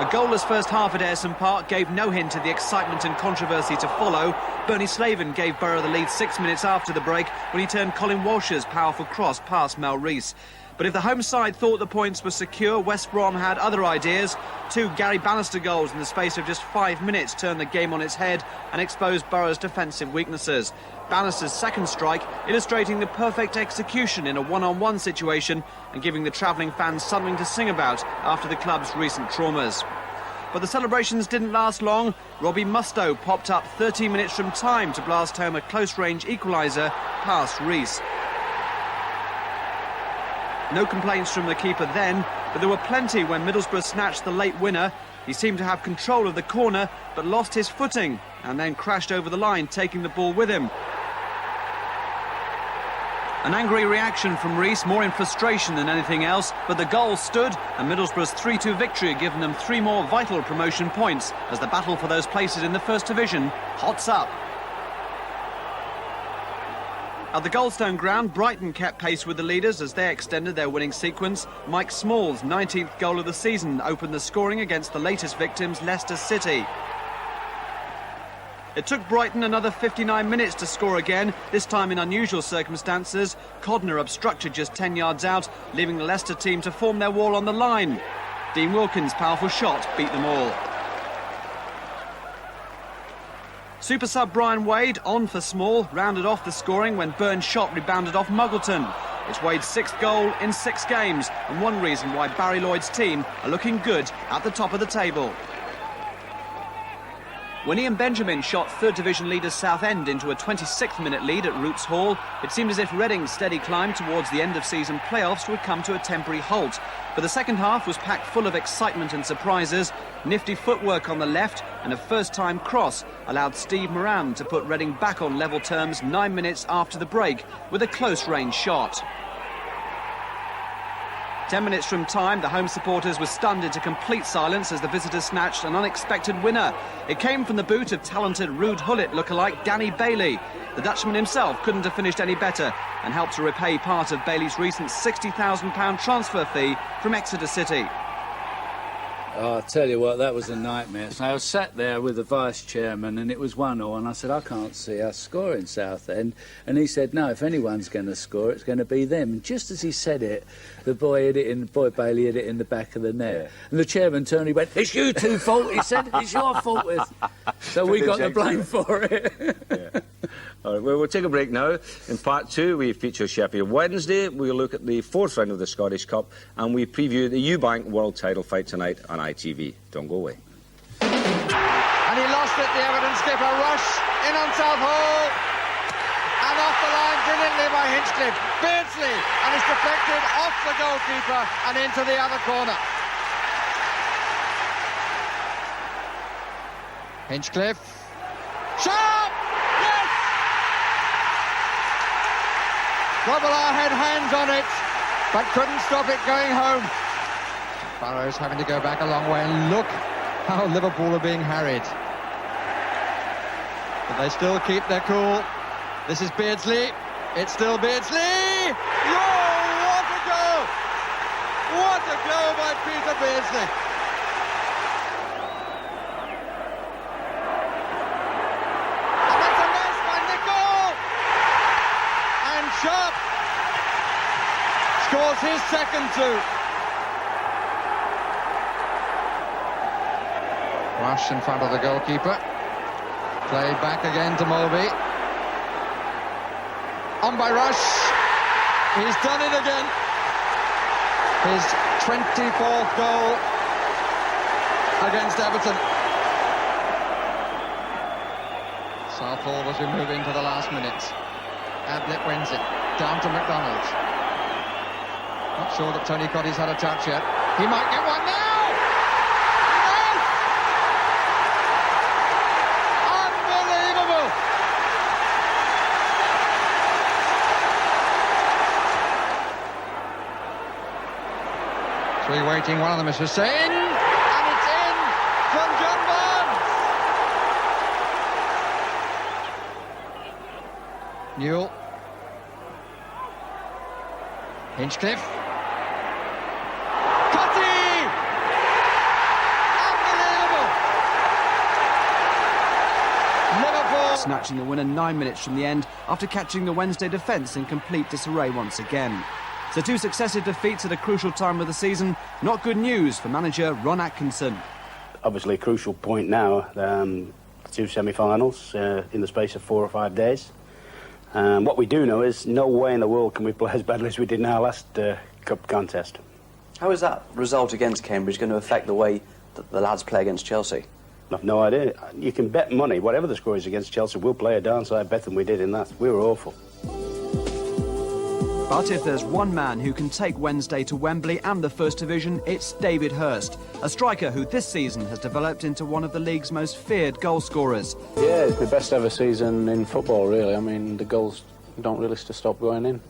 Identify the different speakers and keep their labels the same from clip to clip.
Speaker 1: A goalless first half at Ayresome Park gave no hint of the excitement and controversy to follow. Bernie Slavin gave Borough the lead 6 minutes after the break when he turned Colin Walsh's powerful cross past Mel Rees. But if the home side thought the points were secure, West Brom had other ideas. 2 Gary Bannister goals in the space of just 5 minutes turned the game on its head and exposed Borough's defensive weaknesses. Bannister's second strike illustrating the perfect execution in a one-on-one situation and giving the travelling fans something to sing about after the club's recent traumas. But the celebrations didn't last long. Robbie Mustoe popped up 13 minutes from time to blast home a close-range equaliser past Rees. No complaints from the keeper then, but there were plenty when Middlesbrough snatched the late winner. He seemed to have control of the corner, but lost his footing and then crashed over the line, taking the ball with him. An angry reaction from Rees, more in frustration than anything else, but the goal stood and Middlesbrough's 3-2 victory had given them 3 more vital promotion points as the battle for those places in the First Division hots up. At the Goldstone ground, Brighton kept pace with the leaders as they extended their winning sequence. Mike Small's 19th goal of the season opened the scoring against the latest victims, Leicester City. It took Brighton another 59 minutes to score again, this time in unusual circumstances. Codner obstructed just 10 yards out, leaving the Leicester team to form their wall on the line. Dean Wilkins' powerful shot beat them all. Super sub Brian Wade, on for Small, rounded off the scoring when Burns' shot rebounded off Muggleton. It's Wade's 6th goal in 6 games and one reason why Barry Lloyd's team are looking good at the top of the table. When Ian Benjamin shot 3rd Division leaders Southend into a 26th minute lead at Roots Hall, it seemed as if Reading's steady climb towards the end of season playoffs would come to a temporary halt. But the second half was packed full of excitement and surprises. Nifty footwork on the left and a first-time cross allowed Steve Moran to put Reading back on level terms 9 minutes after the break with a close-range shot. 10 minutes from time, the home supporters were stunned into complete silence as the visitors snatched an unexpected winner. It came from the boot of talented Ruud Gullit lookalike Danny Bailey. The Dutchman himself couldn't have finished any better and helped to repay part of Bailey's recent £60,000 transfer fee from Exeter City.
Speaker 2: Oh, I'll tell you what, that was a nightmare. So I was sat there with the vice-chairman and it was 1-1 and I said, I can't see us scoring Southend. And he said, no, if anyone's going to score, it's going to be them. And just as he said it, the boy Bailey hit it in the back of the net. Yeah. And the chairman turned and he went, it's you two fault, he said, it's your fault. So we got the blame for it.
Speaker 3: Yeah. All right, well, we'll take a break now. In part 2, we feature Sheffield Wednesday. We'll look at the 4th round of the Scottish Cup and we preview the Eubank World title fight tonight on ITV. Don't go away.
Speaker 4: And he lost it, the Everton skipper. Rush in on Southall. And off the line brilliantly by Hinchcliffe. Beardsley, and it's deflected off the goalkeeper and into the other corner. Hinchcliffe. Sharp! Yes! Robillard had hands on it, but couldn't stop it going home. Burrows having to go back a long way, and look how Liverpool are being harried. But they still keep their cool. This is Beardsley. It's still Beardsley! Oh, what a goal! What a goal by Peter Beardsley! And that's a miss by Nicol! And Sharp scores his second too. Rush in front of the goalkeeper. Played back again to Mulvey. On by Rush. He's done it again. His 24th goal against Everton. Southall as we move into the last minutes. Ablett wins it. Down to McDonald. Not sure that Tony Coddy's had a touch yet. He might get one now! Waiting, one of them is Hussein, and it's in from John Barnes. Newell. Hinchcliffe. Cutty! And
Speaker 1: snatching the winner 9 minutes from the end after catching the Wednesday defence in complete disarray once again. So 2 successive defeats at a crucial time of the season. Not good news for manager Ron Atkinson.
Speaker 5: Obviously a crucial point now, 2 semi-finals in the space of 4 or 5 days. What we do know is no way in the world can we play as badly as we did in our last cup contest.
Speaker 6: How is that result against Cambridge going to affect the way that the lads play against Chelsea?
Speaker 5: I've no idea. You can bet money, whatever the score is against Chelsea, we'll play a downside better than we did in that. We were awful.
Speaker 1: But if there's one man who can take Wednesday to Wembley and the First Division, it's David Hirst, a striker who this season has developed into one of the league's most feared goal scorers.
Speaker 7: Yeah, it's the best ever season in football, really. I mean, the goals don't really stop going in.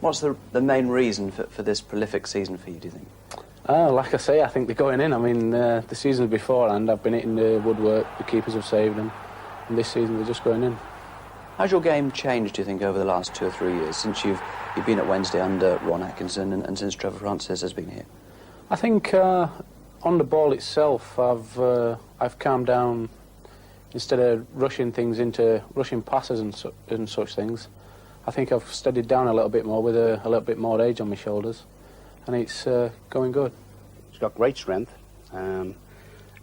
Speaker 6: What's the main reason for this prolific season for you, do you think?
Speaker 7: Like I say, I think they're going in. I mean, the seasons beforehand, I've been hitting the woodwork, the keepers have saved them, and this season they're just going in.
Speaker 6: How's your game changed, do you think, over the last 2 or 3 years, since you've been at Wednesday under Ron Atkinson and since Trevor Francis has been here?
Speaker 7: I think on the ball itself, I've calmed down. Instead of rushing passes and such things, I think I've steadied down a little bit more with a little bit more age on my shoulders, and it's going good.
Speaker 5: He's got great strength.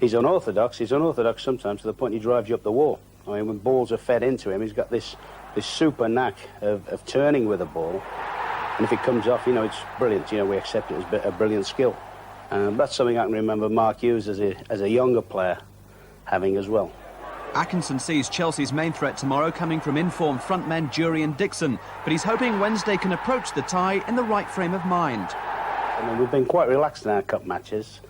Speaker 5: He's unorthodox. He's unorthodox sometimes to the point he drives you up the wall. I mean, when balls are fed into him, he's got this super knack of turning with the ball. And if it comes off, you know, it's brilliant. You know, we accept it as a brilliant skill. That's something I can remember Mark Hughes as a younger player having as well.
Speaker 1: Atkinson sees Chelsea's main threat tomorrow coming from informed frontmen Jury and Dixon, but he's hoping Wednesday can approach the tie in the right frame of mind.
Speaker 5: I mean, we've been quite relaxed in our cup matches.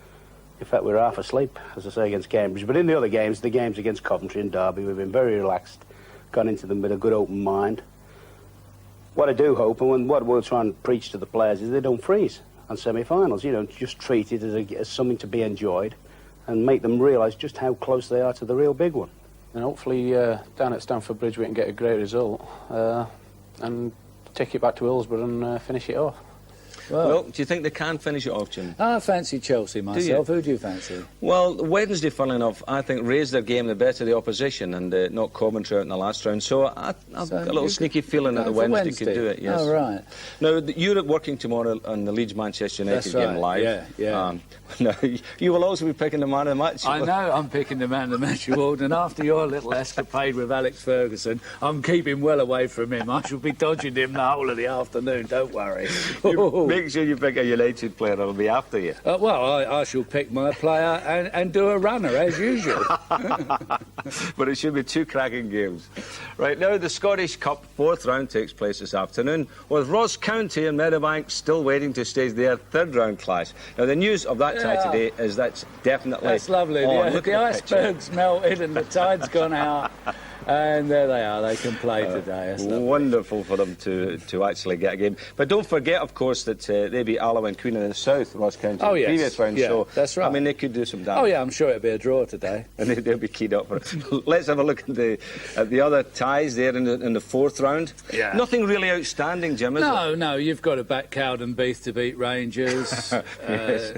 Speaker 5: In fact, we were half asleep, as I say, against Cambridge. But in the other games, the games against Coventry and Derby, we've been very relaxed, gone into them with a good open mind. What I do hope, and what we'll try and preach to the players, is they don't freeze on semi-finals. You know, just treat it as something to be enjoyed and make them realise just how close they are to the real big one.
Speaker 7: And hopefully down at Stamford Bridge we can get a great result and take it back to Hillsborough and finish it off.
Speaker 3: Well, do you think they can finish it off, Jim?
Speaker 2: I fancy Chelsea myself. Who do you fancy?
Speaker 3: Well, Wednesday, funnily enough, I think raised their game the better the opposition and knocked Coventry out in the last round. So I've got a little sneaky feeling that the Wednesday could do it. Yes.
Speaker 2: Oh, right.
Speaker 3: Now, you're working tomorrow on the Leeds-Manchester United game live.
Speaker 2: Yeah.
Speaker 3: Now, you will also be picking the man of the match.
Speaker 2: I know I'm picking the man of the match award, and after your little escapade with Alex Ferguson, I'm keeping well away from him. I shall be dodging him the whole of the afternoon, don't worry.
Speaker 3: Make sure you pick a United player that'll be after you.
Speaker 2: Well, I shall pick my player and do a runner, as usual.
Speaker 3: But it should be 2 cracking games. Right, now the Scottish Cup 4th round takes place this afternoon, with Ross County and Meadowbank still waiting to stage their 3rd round clash. Now, the news of that tie today is that's definitely
Speaker 2: That's lovely.
Speaker 3: on.
Speaker 2: Look, the iceberg's melted and the tide's gone out. And there they are, they can play today. That's
Speaker 3: wonderful for them to actually get a game. But don't forget, of course, that they beat Alloa and Queen in the South, Ross County, in the previous round.
Speaker 2: Yeah,
Speaker 3: so,
Speaker 2: that's right.
Speaker 3: I mean, they could do some damage.
Speaker 2: Oh, yeah, I'm sure it'll be a draw today.
Speaker 3: And they'll be keyed up for it. Let's have a look at the other ties there in the 4th round.
Speaker 2: Yeah.
Speaker 3: Nothing really outstanding, Jim, is it?
Speaker 2: No, you've got to back Cowden Beath to beat Rangers.
Speaker 3: Yes.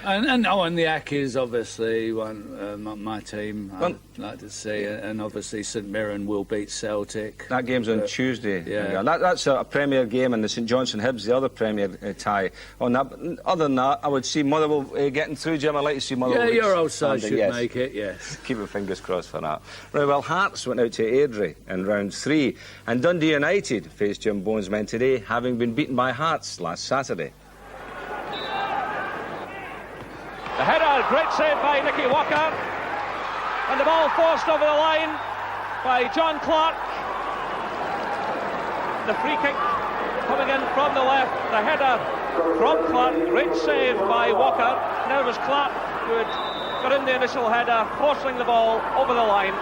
Speaker 2: And the Ackies, obviously, my team, I'd like to see. And obviously St Mirren will beat Celtic.
Speaker 3: That game's on Tuesday.
Speaker 2: Yeah.
Speaker 3: That's a Premier game, and the St Johnstone Hibs, the other Premier tie on that. But other than that, I would see Motherwell getting through, Jim. I'd like to see Motherwell.
Speaker 2: Yeah, your old side should make it, yes.
Speaker 3: Keep your fingers crossed for that. Right, well, Hearts went out to Airdrie in round 3, and Dundee United faced Jim Bowen's men today, having been beaten by Hearts last Saturday.
Speaker 8: The header, great save by Nicky Walker, and the ball forced over the line by John Clark. The free kick coming in from the left, the header from Clark, great save by Walker. Now it was Clark who had got in the initial header, forcing the ball over the line.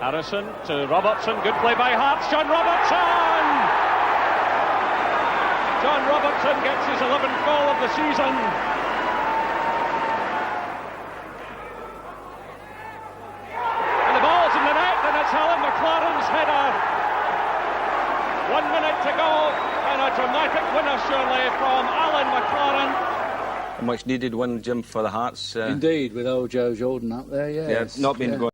Speaker 8: Harrison to Robertson, good play by Hearts, John Robertson! John Robertson gets his 11th goal of the season. Alan McLaren's header. 1 minute to go, and a dramatic winner surely from Alan McLaren.
Speaker 3: A much needed win, Jim, for the Hearts.
Speaker 2: Indeed, with old Joe Jordan up there,
Speaker 3: yeah. Not been going.